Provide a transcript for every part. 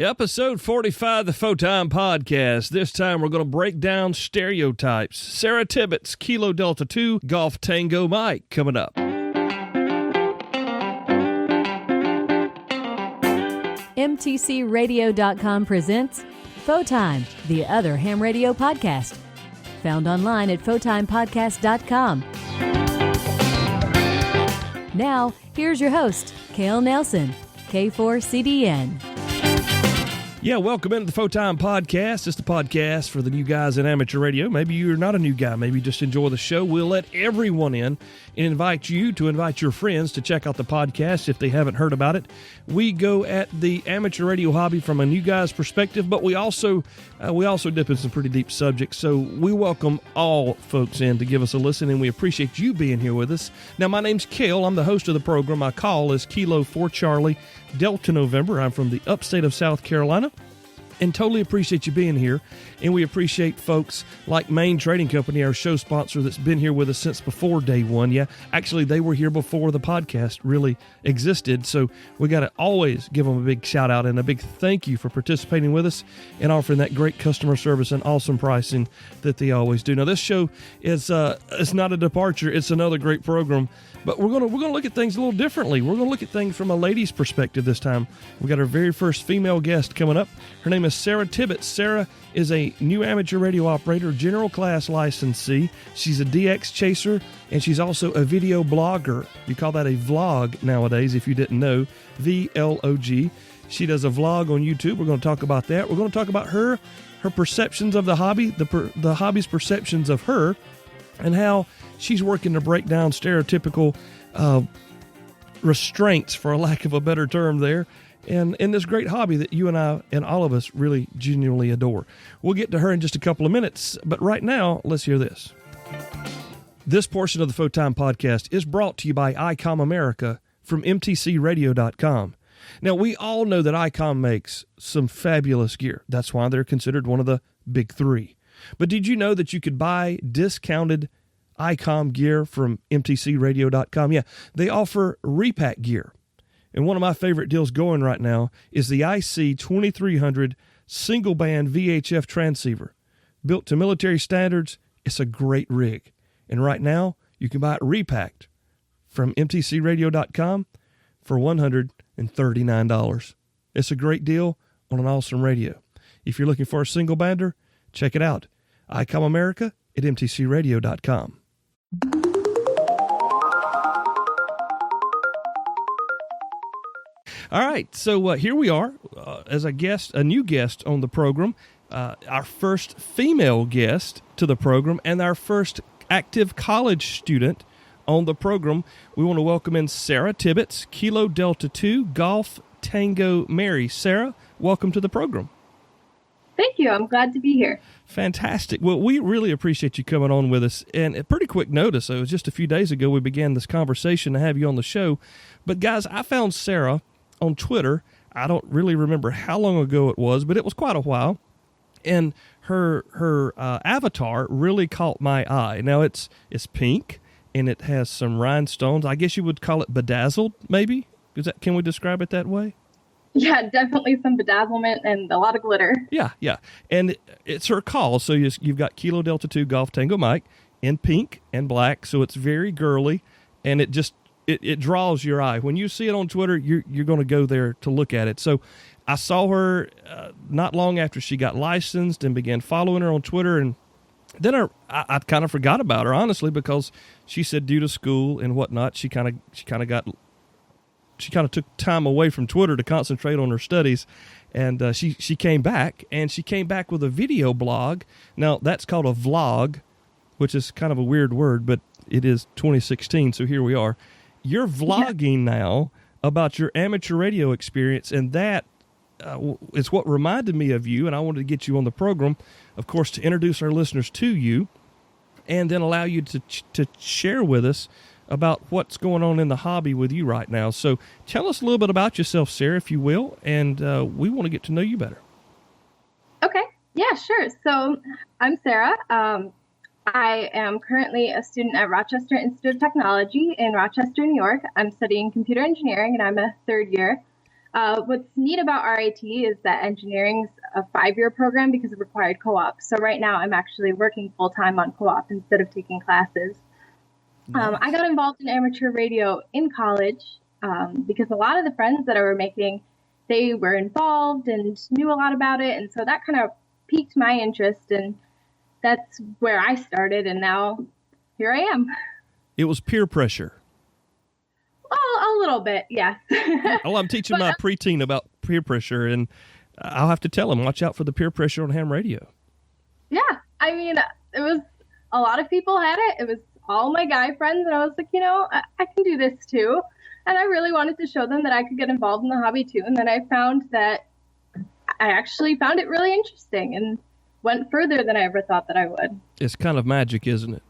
Episode 45 of the Photime Podcast. This time we're going to break down stereotypes. Sara Tibbetts, Kilo Delta 2, Golf Tango Mike, coming up. MTCRadio.com presents Photime, the other ham radio podcast. Found online at PhotimePodcast.com. Now, here's your host, Cale Nelson, K4CDN. Yeah, welcome into the Photime Podcast. It's the podcast for the new guys in amateur radio. Maybe you're not a new guy. Maybe you just enjoy the show. We'll let everyone in and invite you to invite your friends to check out the podcast if they haven't heard about it. We go at the amateur radio hobby from a new guy's perspective, but we also dip in some pretty deep subjects. So we welcome all folks in to give us a listen, and we appreciate you being here with us. Now, my name's Cale. I'm the host of the program. My call is Kilo 4 Charlie Delta November. I'm from the upstate of South Carolina. And totally appreciate you being here. And we appreciate folks like Maine Trading Company, our show sponsor that's been here with us since before day one. Yeah, actually, they were here before the podcast really existed. So we got to always give them a big shout out and a big thank you for participating with us and offering that great customer service and awesome pricing that they always do. Now, this show is it's not a departure. It's another great program. But we're gonna look at things a little differently. We're gonna look at things from a lady's perspective this time. We got our very first female guest coming up. Her name is Sara Tibbetts. Sara is a new amateur radio operator, general class licensee. She's a DX chaser, and she's also a video blogger. You call that a vlog nowadays, if you didn't know. VLOG. She does a vlog on YouTube. We're going to talk about that. We're going to talk about her perceptions of the hobby, the hobby's perceptions of her, and how she's working to break down stereotypical restraints, for a lack of a better term there, and in this great hobby that you and I and all of us really genuinely adore. We'll get to her in just a couple of minutes, but right now, let's hear this. This portion of the Photime Podcast is brought to you by ICOM America from MTCRadio.com. Now, we all know that ICOM makes some fabulous gear. That's why they're considered one of the big three. But did you know that you could buy discounted ICOM gear from MTCRadio.com? Yeah, they offer repack gear. And one of my favorite deals going right now is the IC2300 single band VHF transceiver. Built to military standards, it's a great rig. And right now, you can buy it repacked from MTCRadio.com for $139. It's a great deal on an awesome radio. If you're looking for a single bander, check it out. ICOM America at MTCRadio.com. All right, so here we are as a new guest on the program, our first female guest to the program, and our first active college student on the program. We want to welcome in Sara Tibbetts, Kilo Delta 2, Golf Tango Mary. Sara, welcome to the program. Thank you. I'm glad to be here. Fantastic. Well, we really appreciate you coming on with us. And at pretty quick notice, it was just a few days ago we began this conversation to have you on the show. But guys, I found Sara on Twitter. I don't really remember how long ago it was, but it was quite a while. And her avatar really caught my eye. Now, it's pink, and it has some rhinestones. I guess you would call it bedazzled, maybe? Can we describe it that way? Yeah, definitely some bedazzlement and a lot of glitter. Yeah. And it's her call. So you've got Kilo Delta 2 Golf Tango Mike in pink and black. So it's very girly, and it draws your eye. When you see it on Twitter, you're going to go there to look at it. So I saw her not long after she got licensed and began following her on Twitter. And then I kind of forgot about her, honestly, because she said due to school and whatnot, she kind of took time away from Twitter to concentrate on her studies, and she came back, and she came back with a video blog. Now, that's called a vlog, which is kind of a weird word, but it is 2016, so here we are. You're vlogging now about your amateur radio experience, and that is what reminded me of you, and I wanted to get you on the program, of course, to introduce our listeners to you, and then allow you to share with us about what's going on in the hobby with you right now. So tell us a little bit about yourself, Sara, if you will, and we want to get to know you better. Okay. Yeah, sure. So I'm Sara. I am currently a student at Rochester Institute of Technology in Rochester, New York. I'm studying computer engineering, and I'm a third year. What's neat about RIT is that engineering's a 5-year program because of required co-op. So right now I'm actually working full-time on co-op instead of taking classes. Nice. I got involved in amateur radio in college because a lot of the friends that I were making, they were involved and knew a lot about it. And so that kind of piqued my interest, and that's where I started. And now here I am. It was peer pressure. Well, a little bit, yes. Well, I'm teaching my preteen about peer pressure, and I'll have to tell them, watch out for the peer pressure on ham radio. Yeah, I mean, it was a lot of people had it. It was all my guy friends, and I was like, I can do this too. And I really wanted to show them that I could get involved in the hobby too. And then I found that I actually found it really interesting and went further than I ever thought that I would. It's kind of magic, isn't it?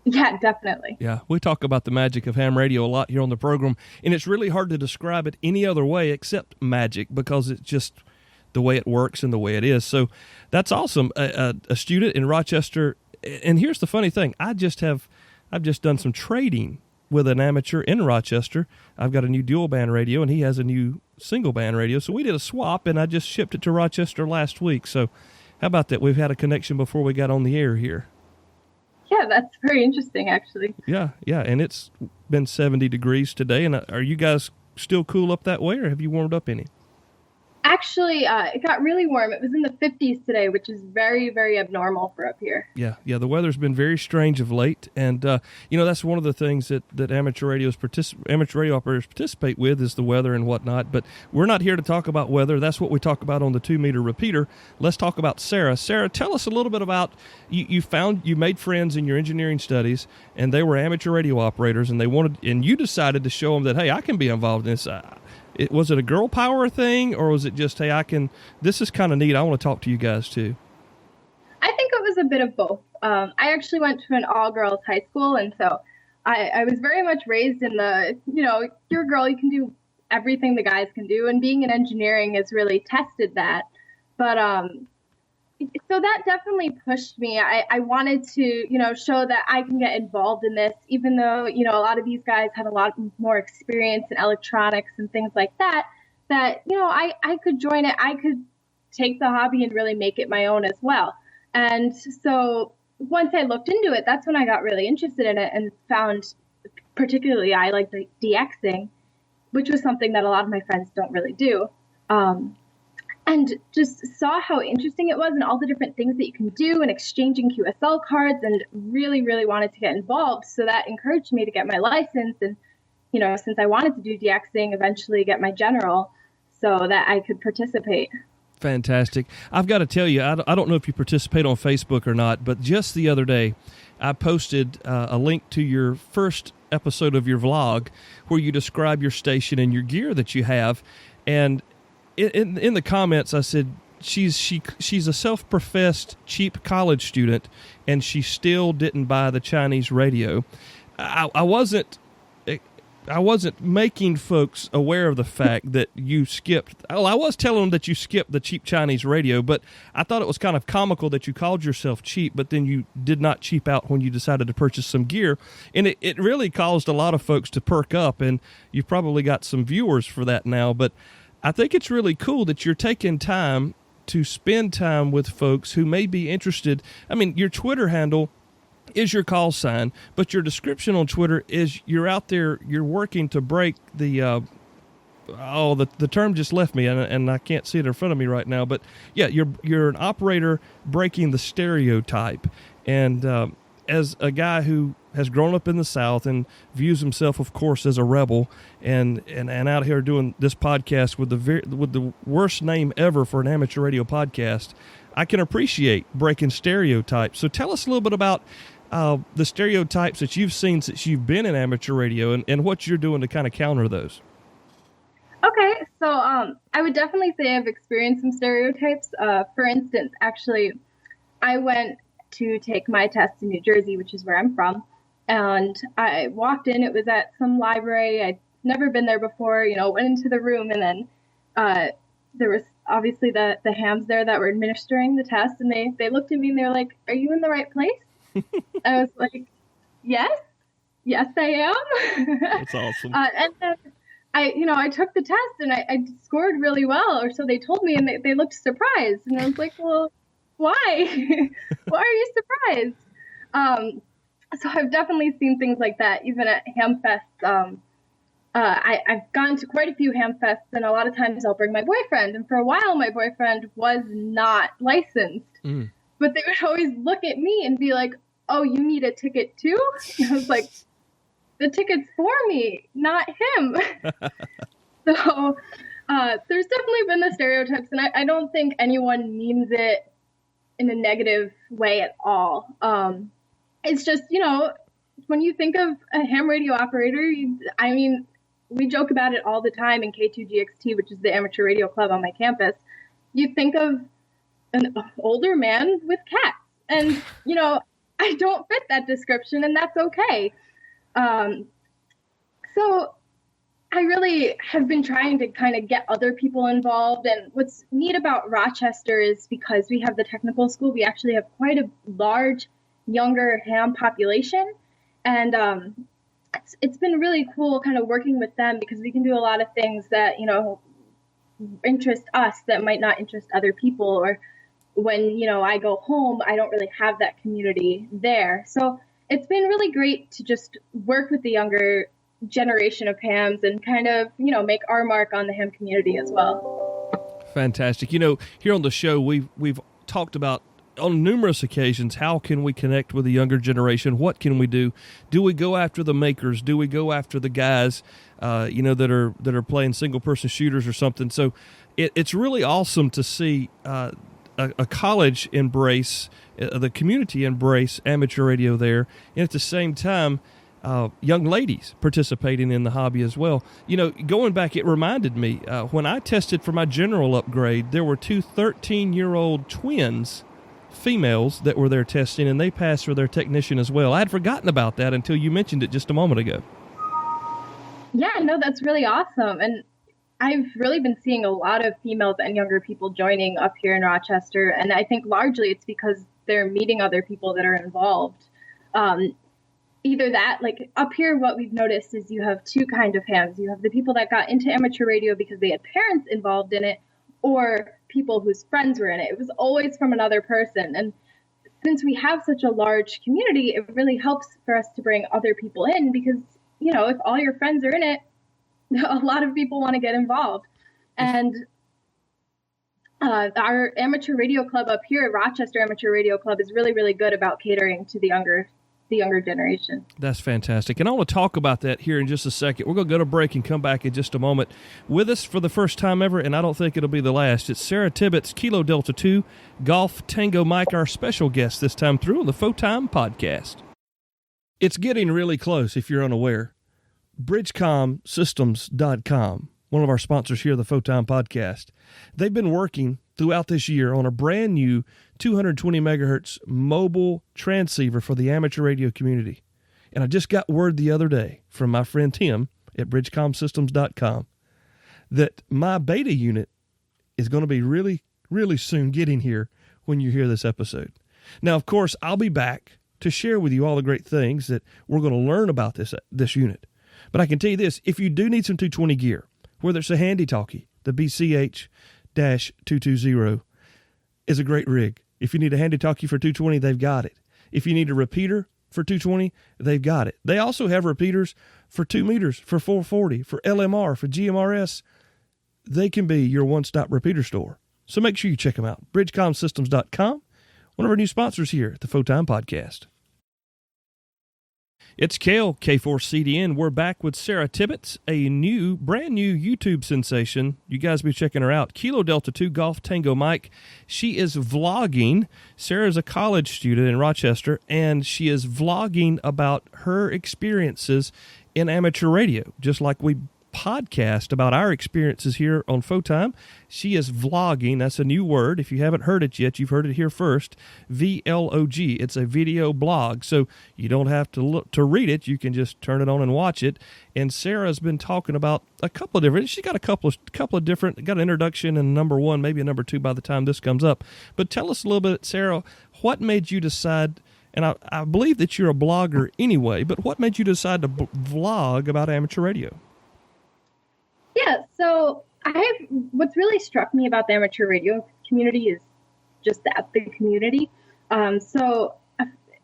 Yeah, definitely. Yeah, we talk about the magic of ham radio a lot here on the program, and it's really hard to describe it any other way except magic, because it's just the way it works and the way it is. So that's awesome. A student in Rochester, and here's the funny thing. I've just done some trading with an amateur in Rochester. I've got a new dual band radio, and he has a new single band radio. So we did a swap, and I just shipped it to Rochester last week. So how about that? We've had a connection before we got on the air here. Yeah, that's very interesting, actually. Yeah, and it's been 70 degrees today. And are you guys still cool up that way, or have you warmed up any? Actually, it got really warm. It was in the 50s today, which is very, very abnormal for up here. Yeah. The weather's been very strange of late, and that's one of the things that amateur radio operators participate with is the weather and whatnot. But we're not here to talk about weather. That's what we talk about on the 2-meter repeater. Let's talk about Sara. Sara, tell us a little bit about you made friends in your engineering studies, and they were amateur radio operators, and you decided to show them that, hey, I can be involved in this. Was it a girl power thing, or was it just, hey, this is kind of neat, I want to talk to you guys too? I think it was a bit of both. I actually went to an all-girls high school, and so I was very much raised in the, you're a girl, you can do everything the guys can do, and being in engineering has really tested that. But so that definitely pushed me. I wanted to, show that I can get involved in this, even though, a lot of these guys have a lot more experience in electronics and things like that, I could join it. I could take the hobby and really make it my own as well. And so once I looked into it, that's when I got really interested in it and found particularly I like the DXing, which was something that a lot of my friends don't really do. And just saw how interesting it was and all the different things that you can do and exchanging QSL cards, and really, really wanted to get involved. So that encouraged me to get my license. And, since I wanted to do DXing, eventually get my general so that I could participate. Fantastic. I've got to tell you, I don't know if you participate on Facebook or not, but just the other day, I posted a link to your first episode of your vlog where you describe your station and your gear that you have. And in the comments, I said she's a self-professed cheap college student, and she still didn't buy the Chinese radio. I wasn't making folks aware of the fact that you skipped. Well, I was telling them that you skipped the cheap Chinese radio, but I thought it was kind of comical that you called yourself cheap, but then you did not cheap out when you decided to purchase some gear. And it really caused a lot of folks to perk up, and you've probably got some viewers for that now. But I think it's really cool that you're taking time to spend time with folks who may be interested. I mean, your Twitter handle is your call sign, but your description on Twitter is you're out there, you're working to break the term just left me, and I can't see it in front of me right now. But yeah, you're an operator breaking the stereotype. And as a guy who has grown up in the South and views himself, of course, as a rebel, and out here doing this podcast with the worst name ever for an amateur radio podcast, I can appreciate breaking stereotypes. So tell us a little bit about the stereotypes that you've seen since you've been in amateur radio, and what you're doing to kind of counter those. Okay, so I would definitely say I've experienced some stereotypes. For instance, actually, I went to take my test in New Jersey, which is where I'm from. And I walked in, it was at some library. I'd never been there before, went into the room, and then there was obviously the hams there that were administering the test, and they looked at me and they were like, "Are you in the right place?" I was like, yes, I am. That's awesome. And then I took the test and I scored really well, or so they told me, and they looked surprised. And I was like, well, why? Why are you surprised? So I've definitely seen things like that, even at Hamfest. I've gone to quite a few Hamfests, and a lot of times I'll bring my boyfriend. And for a while, my boyfriend was not licensed. But they would always look at me and be like, oh, you need a ticket too? And I was like, the ticket's for me, not him. So there's definitely been the stereotypes, and I don't think anyone means it in a negative way at all. It's just, when you think of a ham radio operator, we joke about it all the time in K2GXT, which is the amateur radio club on my campus. You think of an older man with cats. And, I don't fit that description, and that's okay. So I really have been trying to kind of get other people involved. And what's neat about Rochester is because we have the technical school, we actually have quite a large younger ham population. And it's been really cool kind of working with them, because we can do a lot of things that, interest us that might not interest other people. Or when, I go home, I don't really have that community there. So it's been really great to just work with the younger generation of hams and kind of, make our mark on the ham community as well. Fantastic. Here on the show, we've talked about on numerous occasions, how can we connect with the younger generation? What can we do? Do we go after the makers? Do we go after the guys, that are playing single person shooters or something? So it's really awesome to see a college embrace, the community embrace amateur radio there, and at the same time, young ladies participating in the hobby as well. Going back, it reminded me, when I tested for my general upgrade, there were two 13-year-old twins, females, that were there testing, and they passed for their technician as well. I had forgotten about that until you mentioned it just a moment ago. Yeah, no, that's really awesome. And I've really been seeing a lot of females and younger people joining up here in Rochester. And I think largely it's because they're meeting other people that are involved. Either that, like up here, what we've noticed is you have two kinds of hams. You have the people that got into amateur radio because they had parents involved in it, or people whose friends were in it. It was always from another person. And since we have such a large community, it really helps for us to bring other people in, because, if all your friends are in it, a lot of people want to get involved. And our amateur radio club up here at Rochester Amateur Radio Club is really, really good about catering to the younger generation. That's fantastic. And I want to talk about that here in just a second. We're going to go to break and come back in just a moment. With us for the first time ever, and I don't think it'll be the last, it's Sara Tibbetts, Kilo Delta 2, Golf Tango Mike, our special guest this time through on the Photime Podcast. It's getting really close, if you're unaware. BridgeComSystems.com, one of our sponsors here at the Photime Podcast. They've been working throughout this year on a brand new 220 megahertz mobile transceiver for the amateur radio community. And I just got word the other day from my friend Tim at BridgeComSystems.com that my beta unit is going to be really, really soon getting here when you hear this episode. Now, of course, I'll be back to share with you all the great things that we're going to learn about this unit. But I can tell you this, if you do need some 220 gear, whether it's a handy talkie, the BCH-220 is a great rig. If you need a handy talkie for 220, they've got it. If you need a repeater for 220, they've got it. They also have repeaters for 2 meters, for 440, for LMR, for GMRS. They can be your one-stop repeater store. So make sure you check them out. BridgeComSystems.com, one of our new sponsors here at the Photime Podcast. It's Kale, K4CDN. We're back with Sara Tibbetts, a brand new YouTube sensation. You guys be checking her out. Kilo Delta 2 Golf Tango Mike. She is vlogging. Sarah's a college student in Rochester, and she is vlogging about her experiences in amateur radio, just like we podcast about our experiences here on Photime. She is vlogging. That's a new word. If you haven't heard it yet, you've heard it here first. VLOG. It's a video blog, so you don't have to look to read it. You can just turn it on and watch it. And Sarah's been talking about a couple of different. She got a couple of different. Got an introduction and number one, maybe a number two by the time this comes up. But tell us a little bit, Sara. What made you decide? And I believe that you're a blogger anyway. But what made you decide to vlog about amateur radio? Yeah, so what's really struck me about the amateur radio community is just the community. So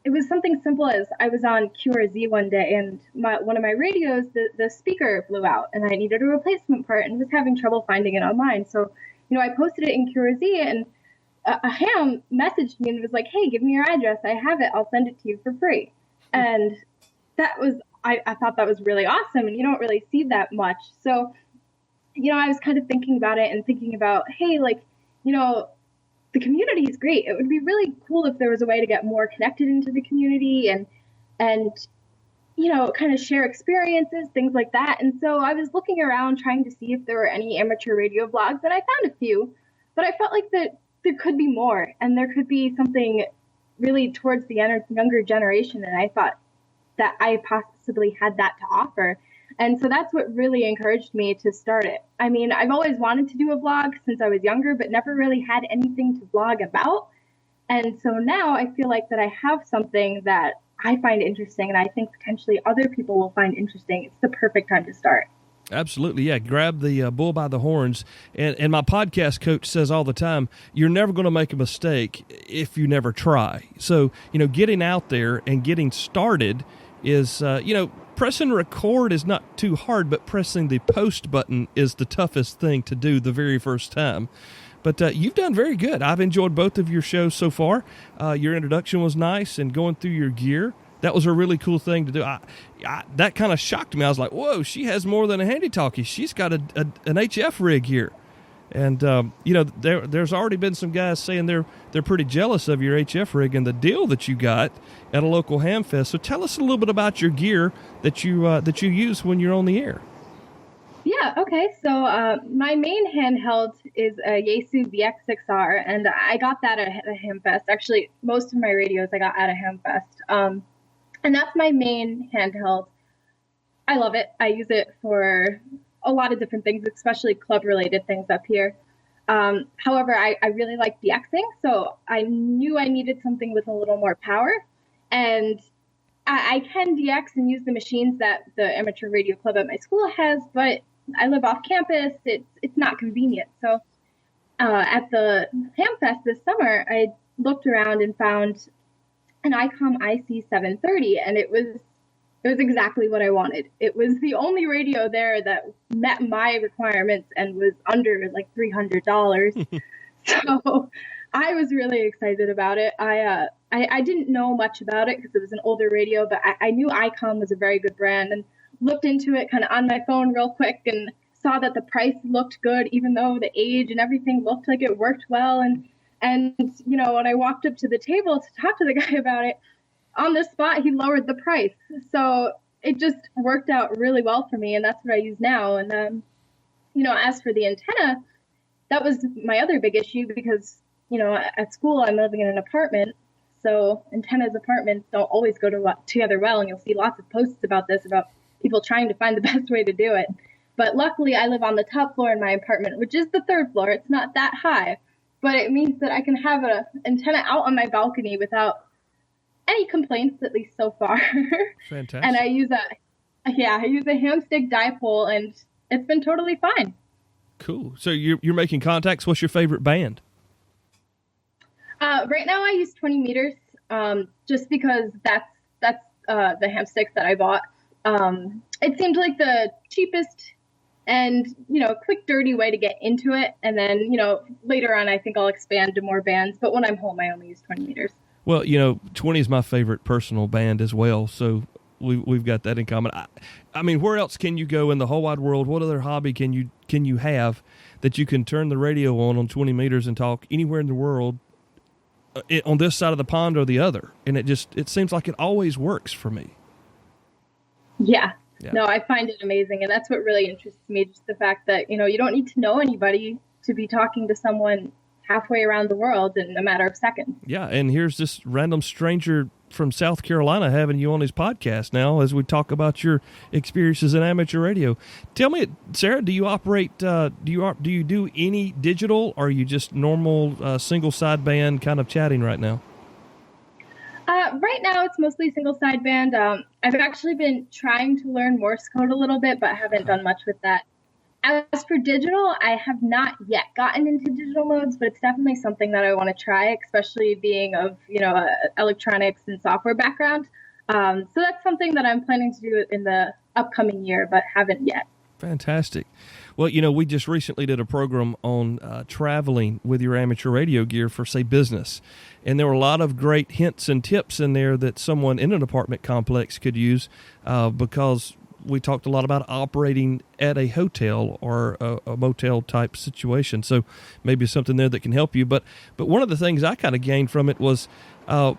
it was something simple as I was on QRZ one day, and one of my radios, the speaker blew out, and I needed a replacement part and was having trouble finding it online. So, I posted it in QRZ, and a ham messaged me and was like, "Hey, give me your address. I have it. I'll send it to you for free." And that was, I thought that was really awesome, and you don't really see that much. So, I was kind of thinking about it and thinking about, hey, the community is great. It would be really cool if there was a way to get more connected into the community and kind of share experiences, things like that. And so I was looking around trying to see if there were any amateur radio blogs, and I found a few, but I felt like that there could be more, and there could be something really towards the younger generation. And I thought that I possibly had that to offer. And so that's what really encouraged me to start it. I mean, I've always wanted to do a blog since I was younger, but never really had anything to blog about. And so now I feel like that I have something that I find interesting, and I think potentially other people will find interesting. It's the perfect time to start. Absolutely, yeah. Grab the bull by the horns. And my podcast coach says all the time, you're never going to make a mistake if you never try. So, getting out there and getting started is, pressing record is not too hard, but pressing the post button is the toughest thing to do the very first time. But you've done very good. I've enjoyed both of your shows so far. Your introduction was nice, and going through your gear, that was a really cool thing to do. That kind of shocked me. I was like, whoa, she has more than a handy-talkie. She's got an HF rig here. And, there's already been some guys saying they're pretty jealous of your HF rig and the deal that you got at a local ham fest. So tell us a little bit about your gear that you use when you're on the air. Yeah, okay. So my main handheld is a Yaesu VX6R, and I got that at a ham fest. Actually, most of my radios I got at a ham fest. And that's my main handheld. I love it. I use it for a lot of different things, especially club-related things up here. However, I really like DXing, so I knew I needed something with a little more power. And I can DX and use the machines that the amateur radio club at my school has, but I live off campus. It's not convenient. So at the Ham Fest this summer, I looked around and found an ICOM IC730, and it was exactly what I wanted. It was the only radio there that met my requirements and was under like $300. So I was really excited about it. I didn't know much about it because it was an older radio, but I knew ICOM was a very good brand, and looked into it kind of on my phone real quick and saw that the price looked good, even though the age and everything looked like it worked well. And when I walked up to the table to talk to the guy about it, on the spot, he lowered the price. So it just worked out really well for me, and that's what I use now. And, as for the antenna, that was my other big issue because, at school I'm living in an apartment, so antennas, apartments don't always go together well, and you'll see lots of posts about this, about people trying to find the best way to do it. But luckily, I live on the top floor in my apartment, which is the third floor. It's not that high, but it means that I can have an antenna out on my balcony without any complaints, at least so far. Fantastic. And I use a hamstick dipole, and it's been totally fine. Cool. So you're making contacts. What's your favorite band? Right now I use 20 meters, just because that's the ham sticks that I bought. It seemed like the cheapest and, quick, dirty way to get into it. And then, later on, I think I'll expand to more bands. But when I'm home, I only use 20 meters. Well, 20 is my favorite personal band as well. So we've got that in common. I mean, where else can you go in the whole wide world? What other hobby can you have that you can turn the radio on 20 meters and talk anywhere in the world, on this side of the pond or the other? And it seems like it always works for me. Yeah. No, I find it amazing. And that's what really interests me. Just the fact that, you don't need to know anybody to be talking to someone halfway around the world in a matter of seconds. Yeah. And here's this random stranger from South Carolina having you on his podcast now as we talk about your experiences in amateur radio. Tell me, Sarah, do you operate, do you do any digital, or are you just normal single sideband kind of chatting right now? Right now it's mostly single sideband. I've actually been trying to learn Morse code a little bit, but haven't done much with that. As for digital, I have not yet gotten into digital modes, but it's definitely something that I want to try, especially being of, electronics and software background. So that's something that I'm planning to do in the upcoming year, but haven't yet. Fantastic. Well, we just recently did a program on traveling with your amateur radio gear for, say, business. And there were a lot of great hints and tips in there that someone in an apartment complex could use because we talked a lot about operating at a hotel or a motel type situation. So maybe something there that can help you. But one of the things I kind of gained from it was, a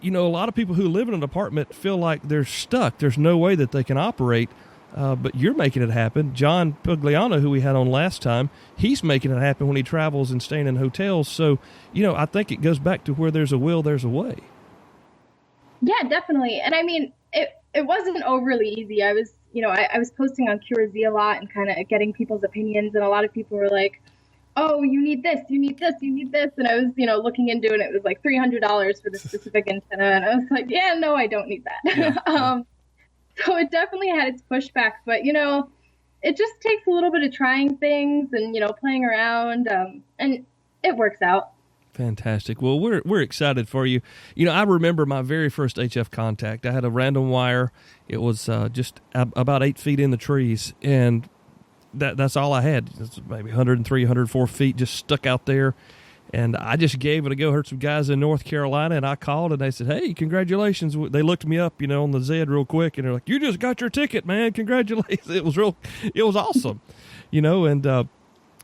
lot of people who live in an apartment feel like they're stuck. There's no way that they can operate. But you're making it happen. John Pugliano, who we had on last time, he's making it happen when he travels and staying in hotels. So, I think it goes back to where there's a will, there's a way. Yeah, definitely. And I mean, it wasn't overly easy. I was, I was posting on QRZ a lot and kind of getting people's opinions. And a lot of people were like, oh, you need this, you need this, you need this. And I was, looking into it, and it was like $300 for the specific antenna. And I was like, yeah, no, I don't need that. Yeah. So it definitely had its pushbacks, but, it just takes a little bit of trying things and, playing around, and it works out. Fantastic. Well, we're excited for you. I remember my very first HF contact. I had a random wire. It was just about 8 feet in the trees, and that's all I had. It's maybe 103, 104 feet just stuck out there. And I just gave it a go. Heard some guys in North Carolina, and I called, and they said, hey, congratulations. They looked me up, on the Zed real quick, and they're like, you just got your ticket, man. Congratulations. It was awesome, and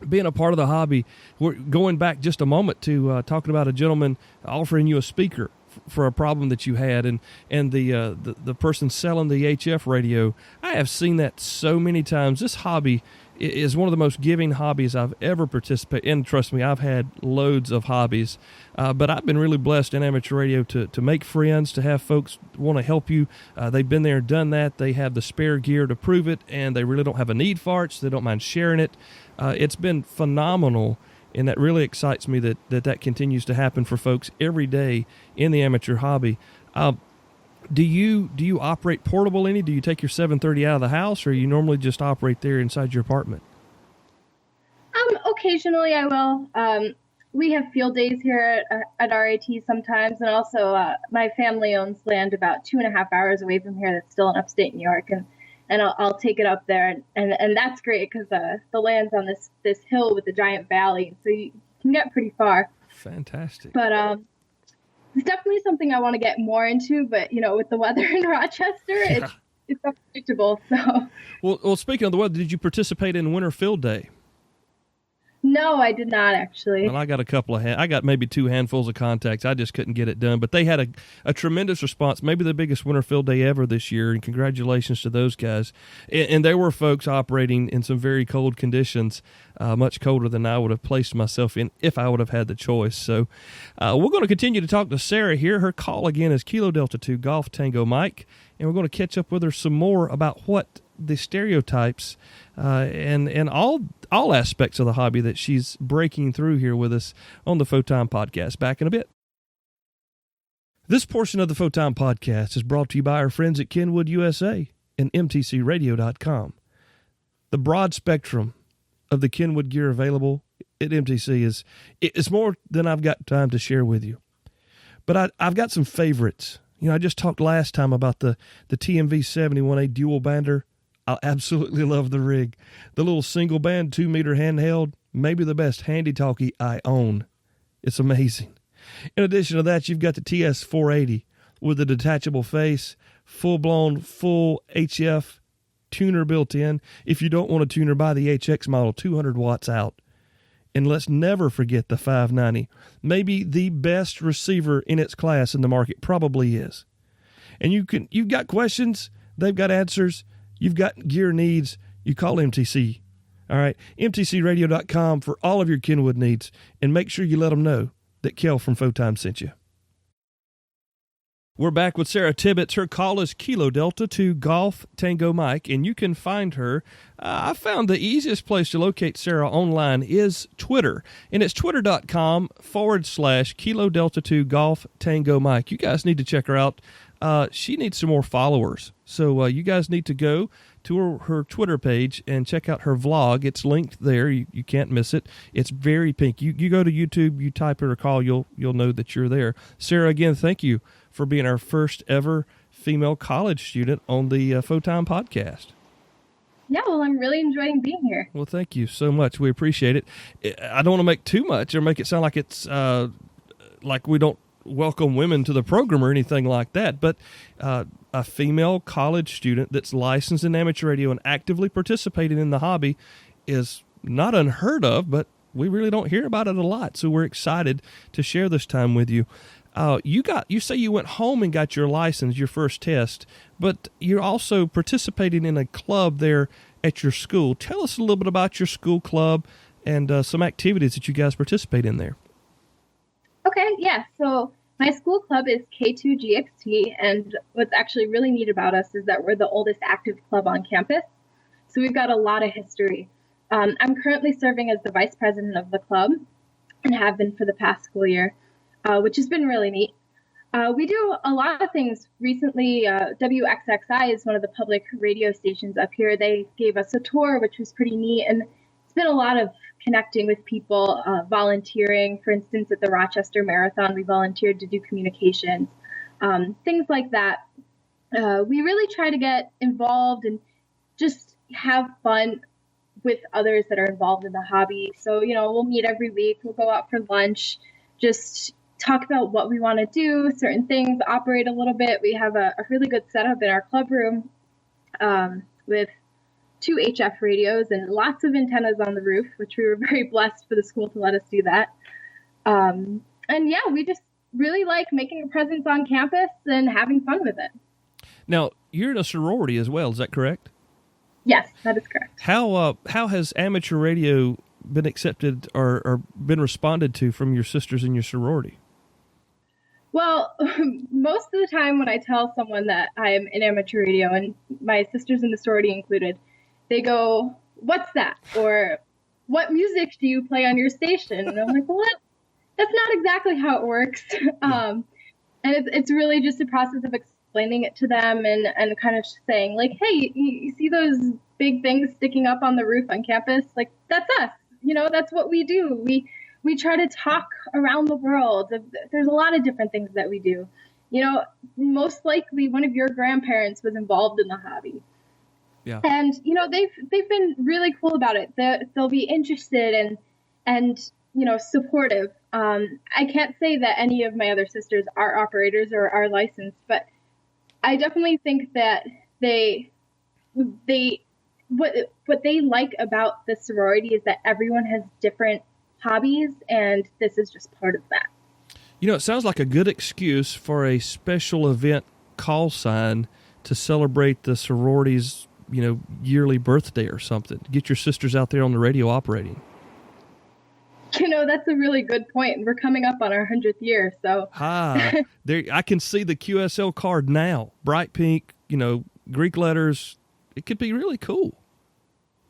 being a part of the hobby. We're going back just a moment to talking about a gentleman offering you a speaker for a problem that you had, and the person selling the HF radio. I have seen that so many times. This hobby is one of the most giving hobbies I've ever participated in. Trust me, I've had loads of hobbies, but I've been really blessed in amateur radio to make friends, to have folks want to help you. They've been there and done that. They have the spare gear to prove it, and they really don't have a need for it, so they don't mind sharing it. It's been phenomenal, and that really excites me that continues to happen for folks every day in the amateur hobby. Do you operate portable any? Do you take your 730 out of the house, or you normally just operate there inside your apartment? Occasionally I will. We have field days here at RAT sometimes, and also my family owns land about 2.5 hours away from here that's still in upstate New York, and I'll take it up there, and that's great because the land's on this hill with a giant valley, so you can get pretty far. Fantastic. But it's definitely something I want to get more into, but with the weather in Rochester, it's unpredictable. So. Well, speaking of the weather, did you participate in Winter Field Day? No, I did not actually. Well, I got I got maybe 2 handfuls of contacts. I just couldn't get it done, but they had a tremendous response, maybe the biggest Winter Field Day ever this year, and congratulations to those guys. And there were folks operating in some very cold conditions, much colder than I would have placed myself in if I would have had the choice. So we're going to continue to talk to Sara here. Her call again is Kilo Delta 2 Golf Tango Mike, and we're going to catch up with her some more about what the stereotypes and all aspects of the hobby that she's breaking through here with us on the Photon Podcast. Back in a bit. This portion of the Photon Podcast is brought to you by our friends at Kenwood USA and MTCRadio.com. The broad spectrum of the Kenwood gear available at MTC is more than I've got time to share with you. But I've got some favorites. I just talked last time about the TMV 71A dual bander. I absolutely love the rig. The little single band 2-meter handheld, maybe the best handy talkie I own. It's amazing. In addition to that, you've got the TS 480 with a detachable face, full-blown, full HF tuner built in. If you don't want a tuner, buy the HX model, 200 watts out. And let's never forget the 590. Maybe the best receiver in its class in the market, probably is. And you've got questions, they've got answers. You've got gear needs, you call MTC. All right, MTCRadio.com for all of your Kenwood needs, and make sure you let them know that Kel from Photon sent you. We're back with Sara Tibbetts. Her call is Kilo Delta 2 Golf Tango Mike, and you can find her. I found the easiest place to locate Sara online is Twitter, and it's twitter.com/Kilo Delta 2 Golf Tango Mike. You guys need to check her out. She needs some more followers. So you guys need to go to her Twitter page and check out her vlog. It's linked there. You can't miss it. It's very pink. You go to YouTube, you type her a call, you'll know that you're there. Sara, again, thank you for being our first ever female college student on the Photime podcast. Yeah, well, I'm really enjoying being here. Well, thank you so much. We appreciate it. I don't want to make too much or make it sound like it's like we don't welcome women to the program or anything like that, but a female college student that's licensed in amateur radio and actively participating in the hobby is not unheard of, but we really don't hear about it a lot. So we're excited to share this time with you. You say you went home and got your license, your first test, but you're also participating in a club there at your school. Tell us a little bit about your school club and some activities that you guys participate in there. Okay, yeah. So my school club is KD2GTM, and what's actually really neat about us is that we're the oldest active club on campus. So we've got a lot of history. I'm currently serving as the vice president of the club and have been for the past school year, which has been really neat. We do a lot of things. Recently, WXXI is one of the public radio stations up here. They gave us a tour, which was pretty neat. And it's been a lot of connecting with people, volunteering. For instance, at the Rochester Marathon, we volunteered to do communications, things like that. We really try to get involved and just have fun with others that are involved in the hobby. So, we'll meet every week. We'll go out for lunch, just talk about what we want to do, certain things, operate a little bit. We have a really good setup in our club room with 2 HF radios and lots of antennas on the roof, which we were very blessed for the school to let us do that. And yeah, we just really like making a presence on campus and having fun with it. Now, you're in a sorority as well, is that correct? Yes, that is correct. How has amateur radio been accepted or been responded to from your sisters in your sorority? Well, most of the time when I tell someone that I'm in amateur radio, and my sisters in the sorority included, they go, "What's that?" Or "What music do you play on your station?" And I'm like, "Well, that's not exactly how it works." And it's really just a process of explaining it to them and kind of saying, like, "Hey, you see those big things sticking up on the roof on campus? Like, that's us. That's what we do. We try to talk around the world. There's a lot of different things that we do. Most likely one of your grandparents was involved in the hobby." Yeah. And, they've been really cool about it. They'll be interested and supportive. I can't say that any of my other sisters are operators or are licensed, but I definitely think that what they like about the sorority is that everyone has different hobbies, and this is just part of that. It sounds like a good excuse for a special event call sign to celebrate the sorority's, yearly birthday or something. Get your sisters out there on the radio operating. That's a really good point. And we're coming up on our 100th year, so. There, I can see the QSL card now. Bright pink, Greek letters. It could be really cool.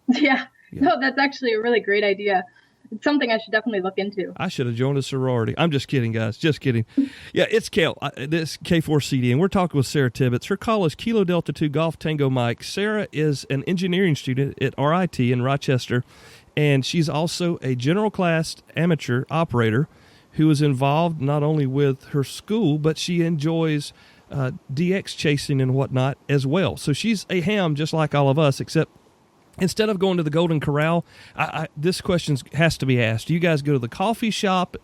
Yeah. No, that's actually a really great idea. It's something I should definitely look into. I should have joined a sorority. I'm just kidding, guys. Just kidding. Yeah, it's Kel. This K4CD, and we're talking with Sara Tibbetts. Her call is Kilo Delta 2 Golf Tango Mike. Sara is an engineering student at RIT in Rochester, and she's also a general class amateur operator who is involved not only with her school, but she enjoys DX chasing and whatnot as well. So she's a ham just like all of us, except instead of going to the Golden Corral, this question has to be asked. Do you guys go to the coffee shop,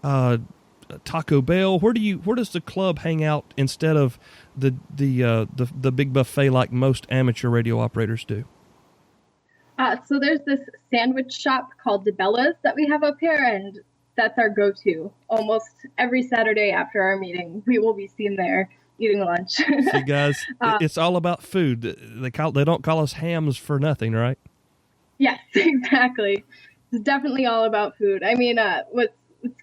Taco Bell? Where does the club hang out instead of the big buffet like most amateur radio operators do? So there's this sandwich shop called DeBella's that we have up here, and that's our go-to. Almost every Saturday after our meeting, we will be seen there eating lunch. See, guys, it's all about food. They don't call us hams for nothing, right? Yes, exactly. It's definitely all about food. I mean, what's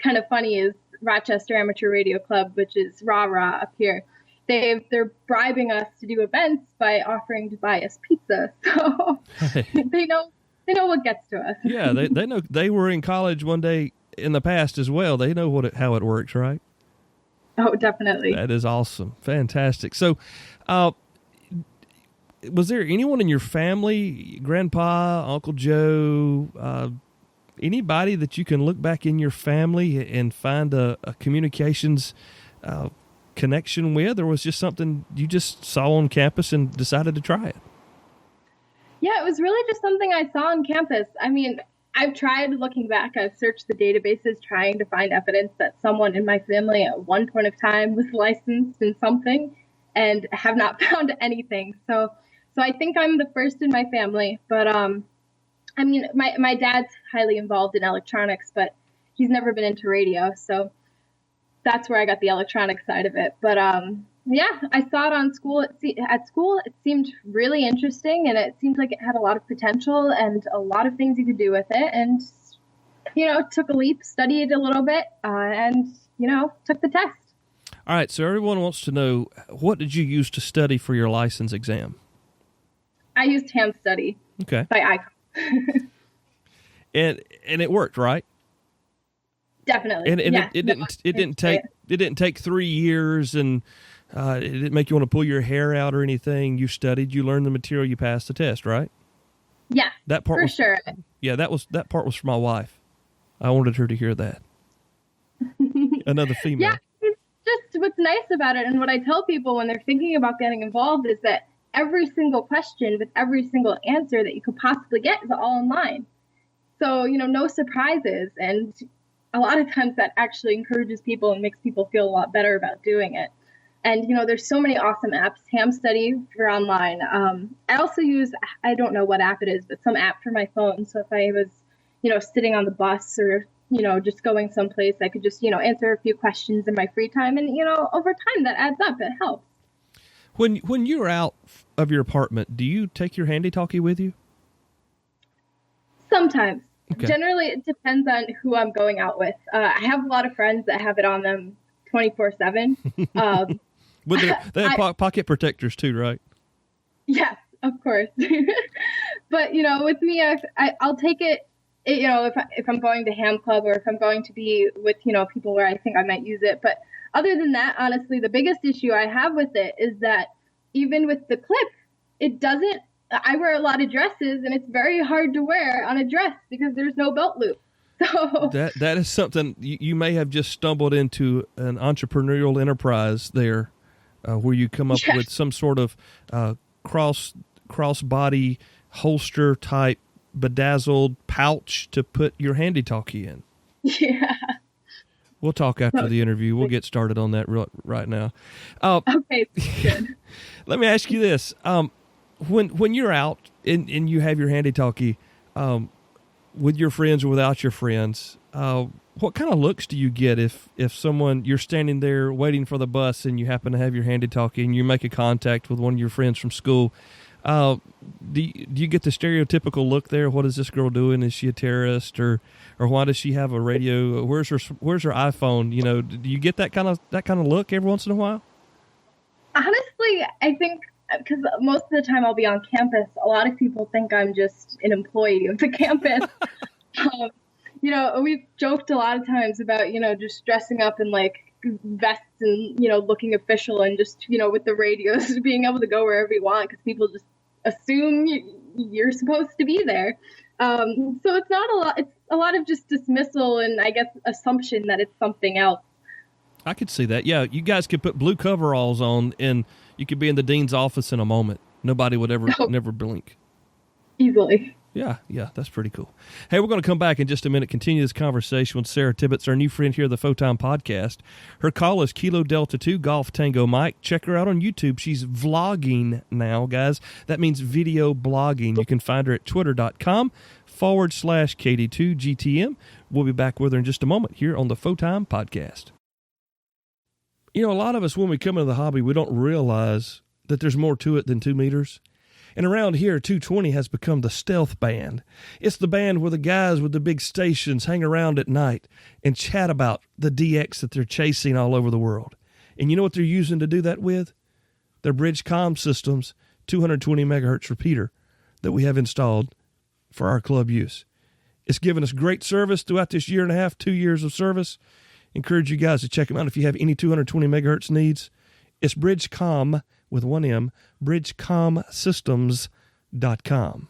kind of funny is Rochester Amateur Radio Club, which is RARA up here. They're bribing us to do events by offering to buy us pizza. So they know what gets to us. Yeah, they know. They were in college one day in the past as well. They know how it works, right? Oh, definitely. That is awesome. Fantastic. So, was there anyone in your family, Grandpa, Uncle Joe, anybody that you can look back in your family and find a communications connection with, or was just something you just saw on campus and decided to try it? Yeah, it was really just something I saw on campus. I mean, I've tried looking back. I've searched the databases trying to find evidence that someone in my family at one point of time was licensed in something and have not found anything. So I think I'm the first in my family. But, I mean, my dad's highly involved in electronics, but he's never been into radio. So that's where I got the electronic side of it. But, yeah, I saw it on school. At school, it seemed really interesting, and it seemed like it had a lot of potential and a lot of things you could do with it. And, took a leap, studied a little bit, and, took the test. All right, so everyone wants to know, what did you use to study for your license exam? I used Ham Study by Icon. and it worked, right? Definitely. And yeah, it didn't take 3 years, and it didn't make you want to pull your hair out or anything. You studied, you learned the material, you passed the test, right? Yeah, that part for was, sure. Yeah, that part was for my wife. I wanted her to hear that. Another female. Yeah, it's just what's nice about it, and what I tell people when they're thinking about getting involved is that every single question with every single answer that you could possibly get is all online. So, no surprises, and a lot of times that actually encourages people and makes people feel a lot better about doing it. And, there's so many awesome apps. Ham Study for online. I also use, I don't know what app it is, but some app for my phone. So if I was, sitting on the bus or, just going someplace, I could just, answer a few questions in my free time. And, over time that adds up. It helps. When you're out of your apartment, do you take your handy-talkie with you? Sometimes. Okay. Generally, it depends on who I'm going out with. I have a lot of friends that have it on them 24/7. They have pocket protectors too, right? Yes, of course. But, with me, I'll take it, if I'm going to Ham Club or if I'm going to be with, people where I think I might use it. But other than that, honestly, the biggest issue I have with it is that even with the clip, it doesn't, I wear a lot of dresses, and it's very hard to wear on a dress because there's no belt loop. So that is something you may have just stumbled into, an entrepreneurial enterprise there, where you come up with some sort of cross body holster type bedazzled pouch to put your handy-talkie in. Yeah. We'll talk after the interview. We'll get started on that right now. Okay, good. Let me ask you this. When you're out and you have your handy-talkie with your friends or without your friends, what kind of looks do you get if someone, you're standing there waiting for the bus and you happen to have your handy-talkie and you make a contact with one of your friends from school? Do you get the stereotypical look there? What is this girl doing? Is she a terrorist, or why does she have a radio? Where's her iPhone? Do you get that kind of look every once in a while? Honestly, I think because most of the time I'll be on campus, a lot of people think I'm just an employee of the campus. We've joked a lot of times about, just dressing up in like vests and, looking official and just, with the radios, being able to go wherever you want because people just assume you're supposed to be there. So it's not a lot. It's a lot of just dismissal and I guess assumption that it's something else. I could see that. Yeah, you guys could put blue coveralls on and you could be in the dean's office in a moment. Nobody would never blink. Easily. Yeah, that's pretty cool. Hey, we're going to come back in just a minute, continue this conversation with Sara Tibbetts, our new friend here at the Photime Podcast. Her call is Kilo Delta 2 Golf Tango Mike. Check her out on YouTube. She's vlogging now, guys. That means video blogging. You can find her at twitter.com/KD2GTM. We'll be back with her in just a moment here on the Photime Podcast. A lot of us, when we come into the hobby, we don't realize that there's more to it than 2 meters. And around here, 220 has become the stealth band. It's the band where the guys with the big stations hang around at night and chat about the DX that they're chasing all over the world. And you know what they're using to do that with? Their Bridge Comm Systems 220 megahertz repeater that we have installed for our club use. It's given us great service throughout this 1.5, 2 years of service. Encourage you guys to check them out if you have any 220 megahertz needs. It's Bridge Comm with one M, bridgecomsystems.com.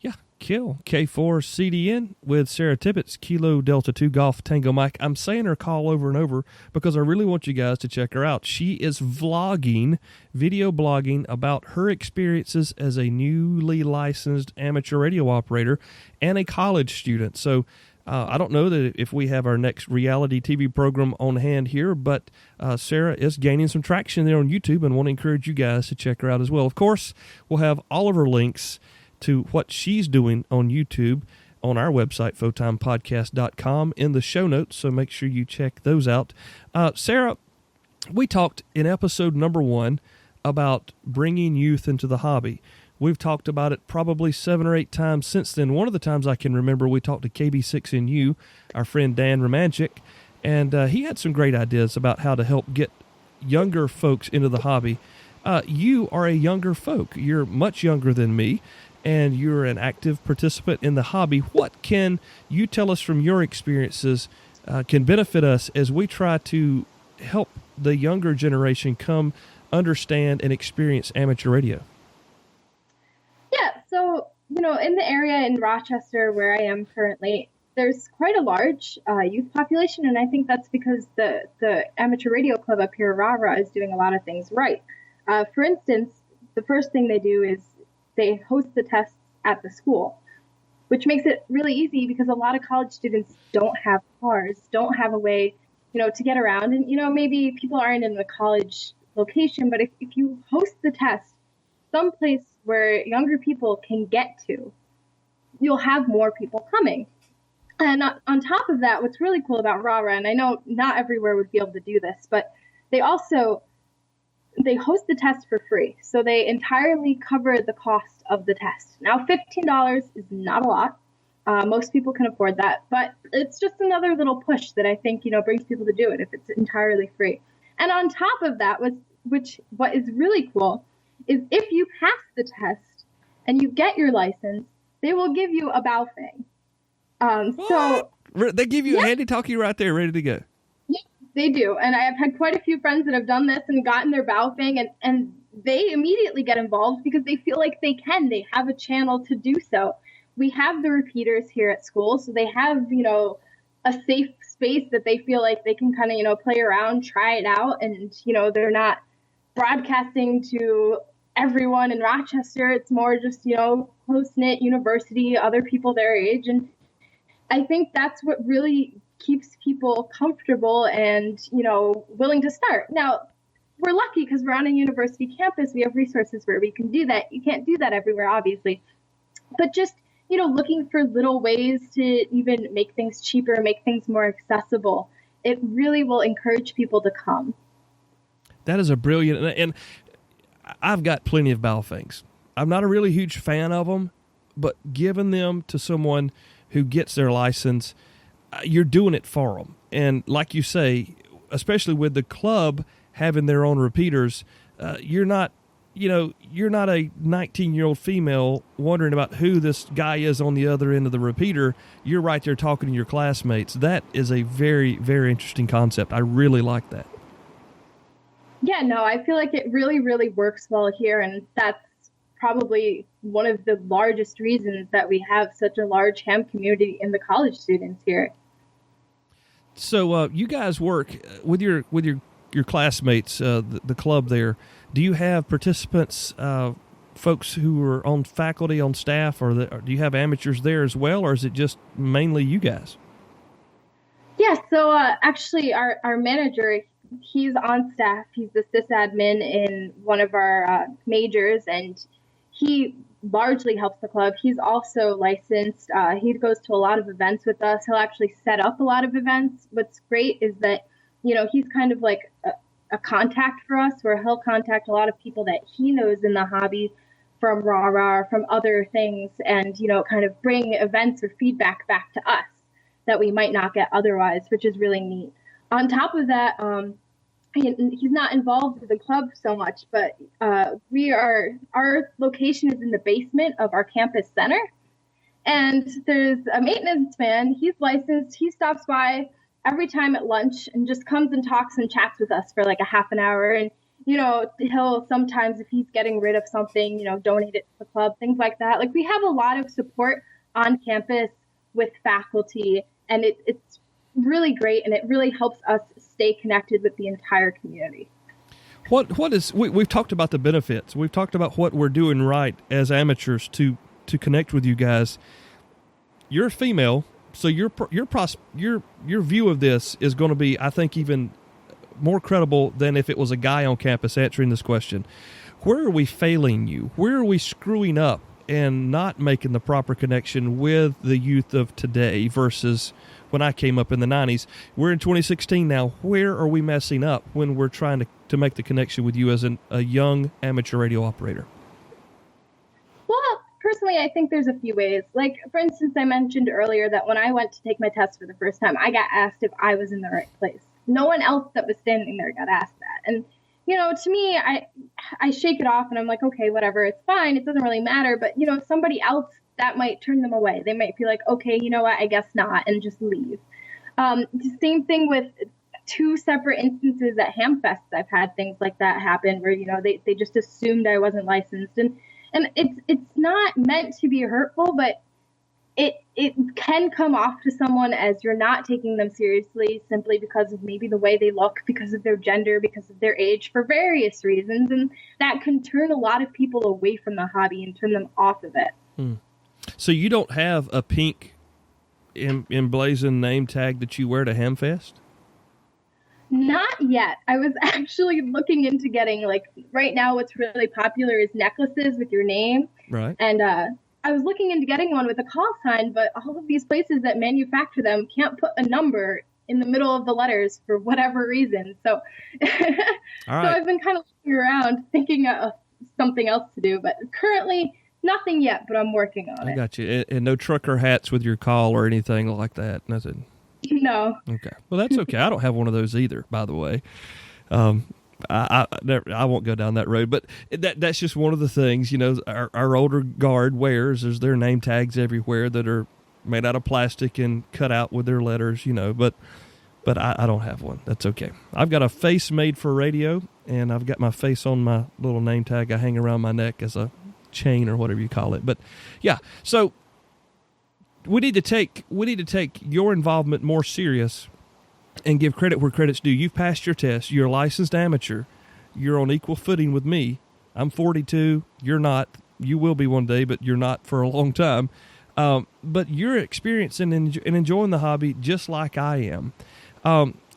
Yeah, kill. K4CDN with Sara Tibbetts, Kilo Delta 2 Golf Tango Mike. I'm saying her call over and over because I really want you guys to check her out. She is vlogging, video blogging about her experiences as a newly licensed amateur radio operator and a college student. So I don't know that if we have our next reality TV program on hand here, but Sara is gaining some traction there on YouTube and want to encourage you guys to check her out as well. Of course, we'll have all of her links to what she's doing on YouTube on our website, photimepodcast.com, in the show notes, so make sure you check those out. Sara, we talked in episode number 1 about bringing youth into the hobby. We've talked about it probably 7 or 8 times since then. One of the times I can remember, we talked to KB6NU, our friend Dan Romanchik, and he had some great ideas about how to help get younger folks into the hobby. You are a younger folk. You're much younger than me, and you're an active participant in the hobby. What can you tell us from your experiences can benefit us as we try to help the younger generation come understand and experience amateur radio? Yeah, so, in the area in Rochester where I am currently, there's quite a large youth population, and I think that's because the amateur radio club up here, RARA, is doing a lot of things right. For instance, the first thing they do is they host the tests at the school, which makes it really easy because a lot of college students don't have cars, don't have a way, to get around. And, maybe people aren't in the college location, but if you host the test someplace where younger people can get to, you'll have more people coming. And on top of that, what's really cool about RARA, and I know not everywhere would be able to do this, but they host the test for free. So they entirely cover the cost of the test. Now, $15 is not a lot. Most people can afford that, but it's just another little push that I think, brings people to do it if it's entirely free. And on top of that, what is really cool is if you pass the test and you get your license, they will give you a Baofeng. So they give you a handy talkie right there, ready to go. They do. And I have had quite a few friends that have done this and gotten their Baofeng, and they immediately get involved because they feel like they can. They have a channel to do so. We have the repeaters here at school, so they have, a safe space that they feel like they can kind of, play around, try it out. And, they're not broadcasting to everyone in Rochester. It's more just, close-knit university, other people their age. And I think that's what really keeps people comfortable and, willing to start. Now, we're lucky because we're on a university campus. We have resources where we can do that. You can't do that everywhere, obviously. But just, looking for little ways to even make things cheaper, make things more accessible, it really will encourage people to come. That is a brilliant, and I've got plenty of Baofengs. I'm not a really huge fan of them, but giving them to someone who gets their license, you're doing it for them. And like you say, especially with the club having their own repeaters, you're not a 19-year-old female wondering about who this guy is on the other end of the repeater. You're right there talking to your classmates. That is a very, very interesting concept. I really like that. Yeah, no, I feel like it really, really works well here. And that's probably one of the largest reasons that we have such a large ham community in the college students here. So you guys work with your classmates, the club there. Do you have participants, folks who are on faculty, on staff, or do you have amateurs there as well, or is it just mainly you guys? Yeah, so actually our manager, he's on staff. He's the sysadmin in one of our majors, and he largely helps the club. He's also licensed. He goes to a lot of events with us. He'll actually set up a lot of events. What's great is that, he's kind of like a contact for us, where he'll contact a lot of people that he knows in the hobby from RARA or from other things, and, kind of bring events or feedback back to us that we might not get otherwise, which is really neat. On top of that, he's not involved with the club so much, but our location is in the basement of our campus center, and there's a maintenance man. He's licensed. He stops by every time at lunch and just comes and talks and chats with us for like a half an hour. And, he'll sometimes, if he's getting rid of something, donate it to the club, things like that. Like, we have a lot of support on campus with faculty, and it's really great, and it really helps us stay connected with the entire community. We've talked about the benefits. We've talked about what we're doing right as amateurs to connect with you guys. You're female, so your view of this is going to be, I think, even more credible than if it was a guy on campus answering this question. Where are we failing you? Where are we screwing up and not making the proper connection with the youth of today versus when I came up in the 90s? We're in 2016 now. Where are we messing up when we're trying to make the connection with you as a young amateur radio operator? Well, personally, I think there's a few ways. Like, for instance, I mentioned earlier that when I went to take my test for the first time, I got asked if I was in the right place. No one else that was standing there got asked that. And, to me, I shake it off and I'm like, okay, whatever, it's fine. It doesn't really matter. But, somebody else, that might turn them away. They might be like, okay, you know what, I guess not, and just leave. The same thing with 2 separate instances at Hamfest. I've had things like that happen where, they just assumed I wasn't licensed. And it's not meant to be hurtful, but it can come off to someone as you're not taking them seriously simply because of maybe the way they look, because of their gender, because of their age, for various reasons. And that can turn a lot of people away from the hobby and turn them off of it. So you don't have a pink emblazoned name tag that you wear to Hamfest? Not yet. I was actually looking into getting, like, right now what's really popular is necklaces with your name. Right. And I was looking into getting one with a call sign, but all of these places that manufacture them can't put a number in the middle of the letters for whatever reason. So, all right. So I've been kind of looking around thinking of something else to do, but currently nothing yet, but I'm working on it. I got you. And no trucker hats with your call or anything like that? Nothing? No. Okay. Well, that's okay. I don't have one of those either, by the way. I won't go down that road, but that's just one of the things, our older guard wears. There's their name tags everywhere that are made out of plastic and cut out with their letters, but I don't have one. That's okay. I've got a face made for radio, and I've got my face on my little name tag I hang around my neck as a chain or whatever you call it. But yeah, so we need to take your involvement more serious and give credit where credit's due. You've passed your test. You're a licensed amateur. You're on equal footing with me. I'm 42. You're not. You will be one day, but you're not for a long time. But you're experiencing and enjoying the hobby just like I am.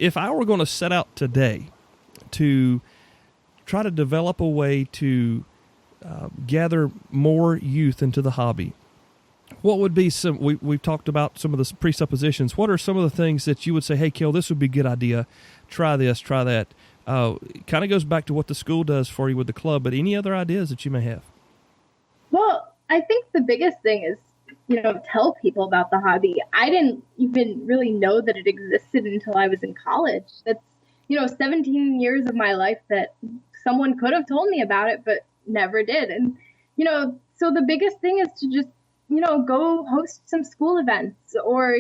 If I were going to set out today to try to develop a way to gather more youth into the hobby, what would be some, we've talked about some of the presuppositions. What are some of the things that you would say, hey, Kel, this would be a good idea. Try this, try that. It kind of goes back to what the school does for you with the club, but any other ideas that you may have? Well, I think the biggest thing is, tell people about the hobby. I didn't even really know that it existed until I was in college. That's, 17 years of my life that someone could have told me about it, but never did. And, so the biggest thing is to just, go host some school events or,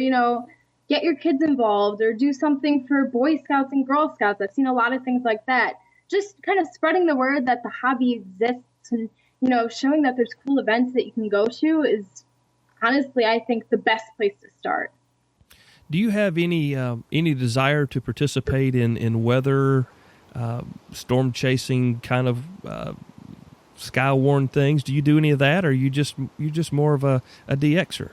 get your kids involved or do something for Boy Scouts and Girl Scouts. I've seen a lot of things like that. Just kind of spreading the word that the hobby exists and, showing that there's cool events that you can go to is honestly, I think, the best place to start. Do you have any desire to participate in weather, storm chasing kind of sky-worn things? Do you do any of that, or are you just more of a DXer?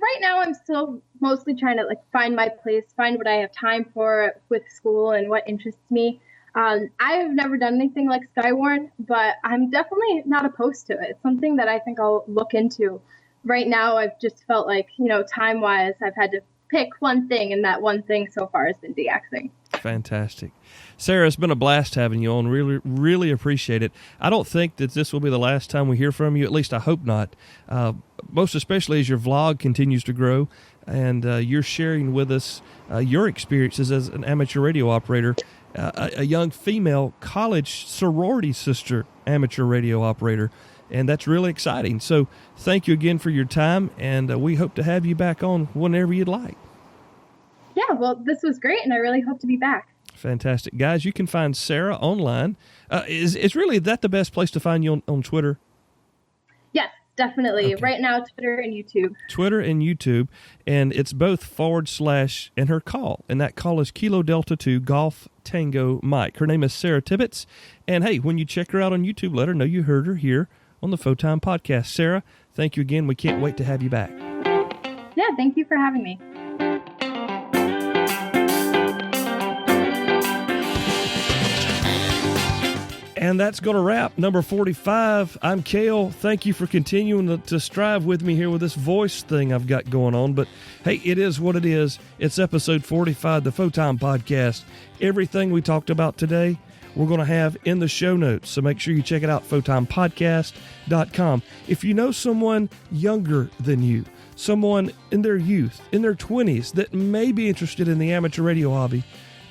Right now, I'm still mostly trying to find my place, find what I have time for with school and what interests me. I've never done anything like Skywarn, but I'm definitely not opposed to it. It's something that I think I'll look into. Right now, I've just felt like, time-wise, I've had to pick one thing, and that one thing so far has been DXing. Fantastic. Sara, it's been a blast having you on. Really, really appreciate it. I don't think that this will be the last time we hear from you. At least I hope not. Most especially as your vlog continues to grow and you're sharing with us your experiences as an amateur radio operator, a young female college sorority sister amateur radio operator. And that's really exciting. So thank you again for your time, and we hope to have you back on whenever you'd like. Yeah, well, this was great, and I really hope to be back. Fantastic. Guys, you can find Sara online. Is really that the best place to find you on Twitter? Yes, definitely. Okay. Right now, Twitter and YouTube. Twitter and YouTube, and it's both / and her call, and that call is Kilo Delta 2 Golf Tango Mike. Her name is Sara Tibbetts, and hey, when you check her out on YouTube, let her know you heard her here on the Photime Podcast. Sara, thank you again. We can't wait to have you back. Yeah, thank you for having me. And that's going to wrap number 45. I'm Cale. Thank you for continuing to strive with me here with this voice thing I've got going on. But hey, it is what it is. It's episode 45, the Photime Podcast. Everything we talked about today, we're going to have in the show notes. So make sure you check it out, photimepodcast.com. If you know someone younger than you, someone in their youth, in their 20s that may be interested in the amateur radio hobby,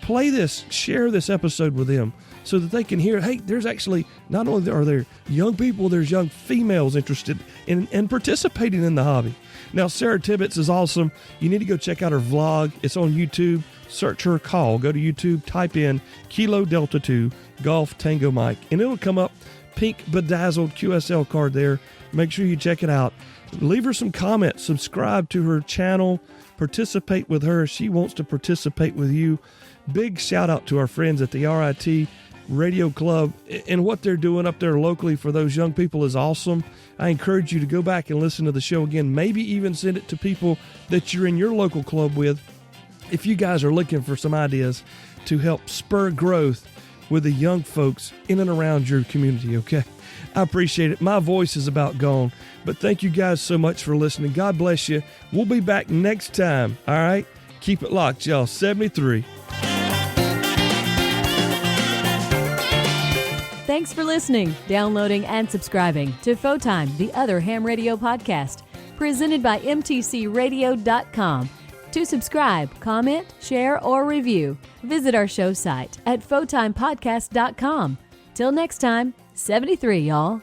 play this, share this episode with them so that they can hear, hey, there's actually, not only are there young people, there's young females interested in participating in the hobby. Now, Sara Tibbetts is awesome. You need to go check out her vlog. It's on YouTube. Search her call. Go to YouTube, type in Kilo Delta 2 Golf Tango Mike, and it'll come up, pink bedazzled QSL card there. Make sure you check it out. Leave her some comments. Subscribe to her channel. Participate with her. She wants to participate with you. Big shout out to our friends at the RIT Radio Club, and what they're doing up there locally for those young people is awesome. I encourage you to go back and listen to the show again, maybe even send it to people that you're in your local club with if you guys are looking for some ideas to help spur growth with the young folks in and around your community, okay? I appreciate it. My voice is about gone, but thank you guys so much for listening. God bless you. We'll be back next time, all right? Keep it locked, y'all. 73. Thanks for listening, downloading, and subscribing to Photime, the other ham radio podcast, presented by mtcradio.com. To subscribe, comment, share, or review, visit our show site at photimepodcast.com. Till next time, 73, y'all.